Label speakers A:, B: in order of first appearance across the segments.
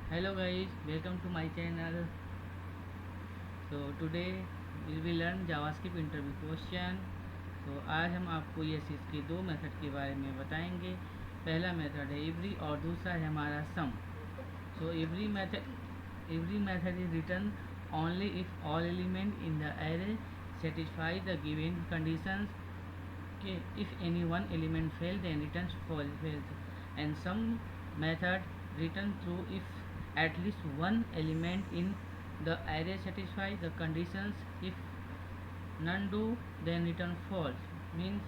A: Hello guys, welcome to my channel. So today we will learn JavaScript interview question. तो आज हम आपको ये चीज़ के दो मेथड के बारे में बताएंगे। पहला मेथड है एवरी और दूसरा है हमारा सम। So every method is written only if all element in the array satisfy the given conditions. Okay, if any one element fail then returns fails. And some method written through if at least one element in the array satisfy the conditions. If none do then return false. Means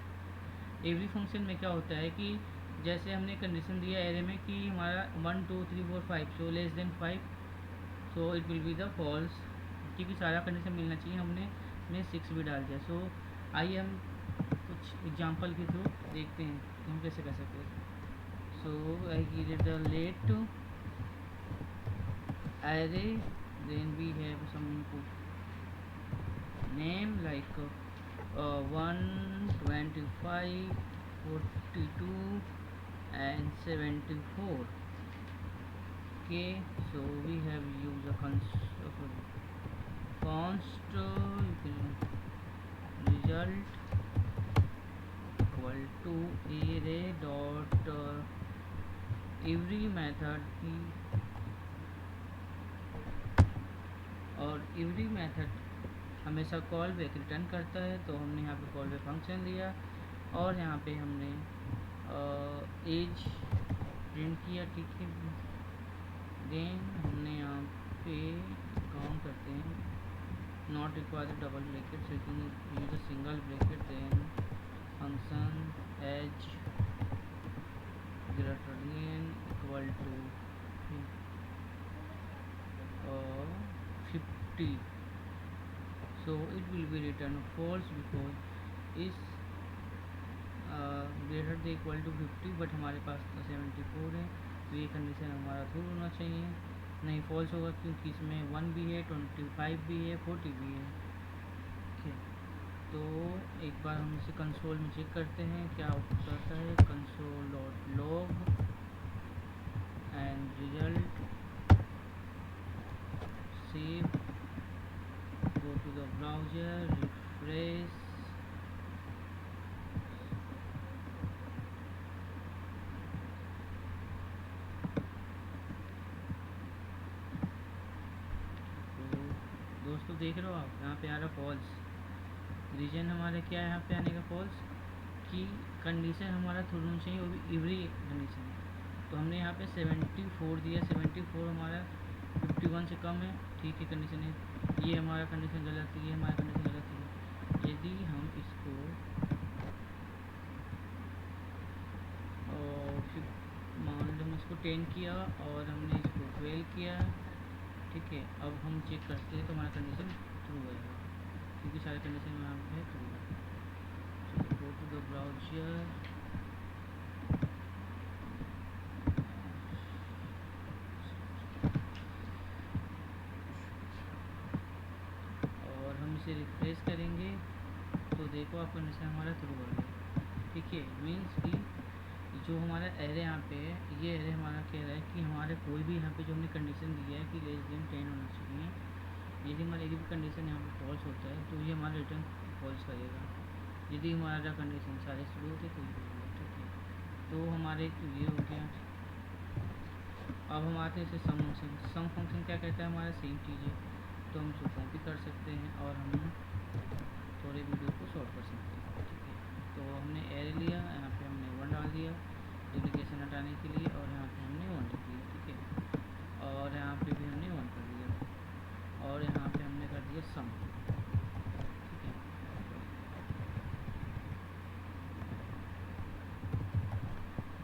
A: every function में क्या होता है कि जैसे हमने condition दिया array में कि हमारा 1 2 3 4 5 so less than 5, so it will be the false, क्योंकि सारा कंडीशन मिलना चाहिए। हमने में 6 भी डाल दिया। सो आइए हम कुछ एग्जांपल के थ्रू देखते हैं कि हम कैसे कर सकते हैं। So I give the let array, then we have some input name like 125 42 and 74. Okay, so we have used a const you can result equal to array dot every method की, और एवरी मेथड हमेशा call back return करता है। तो हमने यहाँ पे call back function लिया और यहाँ पे हमने एज प्रिंट किया। ठीक है, देन हमने यहाँ पे काम करते हैं not required double bracket, so you can use a single bracket, then function as greater than equal to 50. So it will be written false because is greater than equal to 50, but हमारे पास तो 74 है, तो ये condition हमारा true होना चाहिए। नहीं false होगा क्योंकि इसमें 1 भी है, 25 भी है, 40 भी है। ठीक है, तो एक बार हम इसे कंसोल में चेक करते हैं क्या आउटपुट आता है। Console dot log and result save, go to the browser, refresh, तो दोस्तों देख रहे हो आप यहाँ पे आ रहा फॉल्स। रीजन हमारा क्या है यहाँ पे आने का फॉल्स, कि कंडीशन हमारा थ्रू होना चाहिए, वो भी एवरी कंडीशन। तो हमने यहाँ पे 74 दिया, 74 हमारा 51 से कम है। ठीक है, कंडीशन है, ये हमारा कंडीशन गलत है, ये हमारा कंडीशन गलत है। यदि हम इसको मान लो हम इसको 10 किया और हमने इसको 12 किया, ठीक है, अब हम चेक करते हैं तो हमारा कंडीशन ट्रू होगा क्योंकि सारे कंडीशन यहाँ पे ट्रू है। सो गो टू द ब्राउज़र, और हम इसे रिफ्रेश करेंगे तो देखो आप कंडीशन हमारा ट्रू हो गया। ठीक है, मीन्स कि जो हमारा एरे यहाँ पे है, ये एरे हमारा कह रहा है कि हमारे कोई भी यहाँ पे जो हमने कंडीशन दिया है कि लेस देन 10 होना चाहिए, यदि हमारा एक भी कंडीशन यहाँ पे फॉल्स होता है तो ये हमारा रिटर्न फॉल्स करेगा। यदि हमारा कंडीशन सारे शुरू होते तो ये होगा। ठीक है, तो हमारे ये हो गया। अब हम आते हैं इसे सम फंक्शन। सम फंक्शन क्या कहता है, हमारा सेम चीज़ है, तो हम इसको कॉपी कर सकते हैं और हम थोड़े वीडियो को शॉर्ट कर सकते हैं। ठीक है, तो हमने एरे लिया, यहाँ पे हमने 1 डाल दिया डुप्लीकेशन हटाने के लिए, और यहाँ पे हमने 1 लिख दिया। ठीक है, और यहाँ पे भी हमने 1 कर दिया, और यहाँ पे हमने कर दिया सम।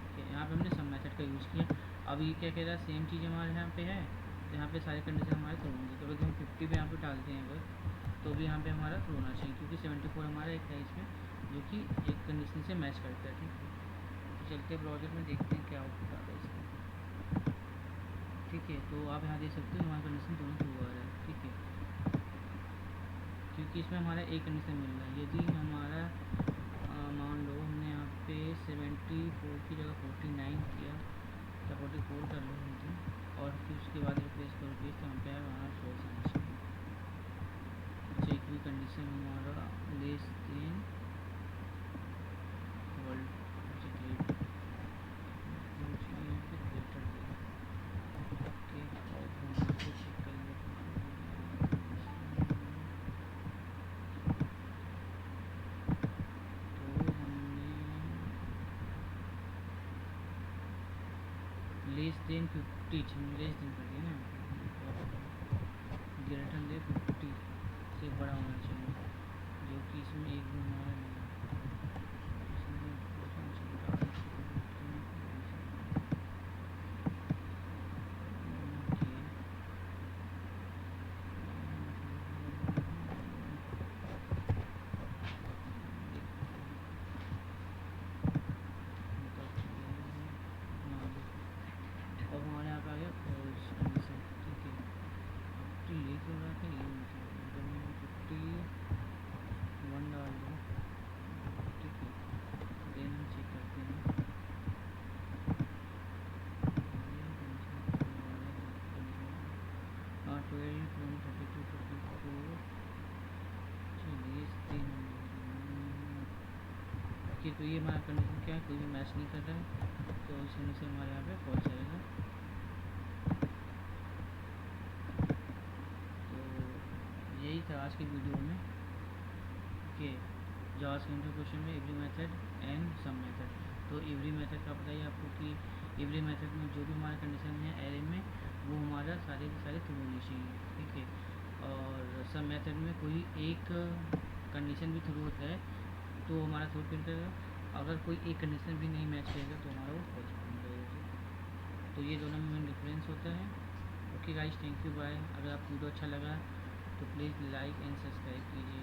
A: ठीक है, यहाँ पे हमने सम मेथड का यूज़ किया। अब ये क्या कह रहा है, सेम चीज़ हमारे यहाँ पे है, तो यहाँ पे सारे कंडीशन हमारे ट्रू होंगे। तो अगर हम 50 पे यहाँ पे डालते हैं अगर, तो भी यहाँ पे हमारा ट्रू होना चाहिए क्योंकि 74 हमारा एक है इसमें जो कि एक कंडीशन से मैच करता है। ठीक है, तो चलते ब्राउज़र में देखते हैं क्या आउटपुट आता है इसमें। ठीक है, तो आप यहाँ देख सकते हो हमारा कंडीशन दोनों ट्रू आ रहा है। ठीक है, क्योंकि इसमें हमारा एक कंडीशन मिल रहा है। यदि हमारा मान लो हमने यहाँ पे 74 की जगह 49 किया या 44 कर लो हमने, और फिर उसके बाद लेस देन 50 लेस देन कर दिया ना, ग्रेटर देन 50 से बड़ा होना चाहिए, जो कि इसमें एक भी हमारा नहीं अब हमारे यहाँ पे आ गया फॉल्स कंडीशन, ठीक है। 50 लीक हो रहा था, ये मतलब 51 डाल दो, ठीक है। देन हम चेक करते हैं, हाँ 12 32 34, चलिए 3 ओके। तो ये हमारा कंडीशन क्या है, कोई भी मैच नहीं कर रहा है, तो इस वजह से हमारे यहाँ पे फॉल्स आएगा। तो यही था आज की वीडियो में कि जावास्क्रिप्ट क्वेश्चन में every method and some method. तो एवरी मेथड का बताइए आपको कि एवरी मेथड में जो भी हमारा कंडीशन है एरे में, वो हमारा सारे के सारे ट्रू होनी चाहिए, ठीक है। और सम मेथड में कोई एक कंडीशन भी ट्रू होता है तो हमारा ट्रू प्रिंट करेगा, अगर कोई एक कंडीशन भी नहीं मैच करेगा तो हमारा वो फॉल्स प्रिंट करेगा। तो ये दोनों में डिफरेंस होता है। Okay guys, thank you, bye. अगर आपको वीडियो अच्छा लगा तो प्लीज़ लाइक एंड सब्सक्राइब कीजिए।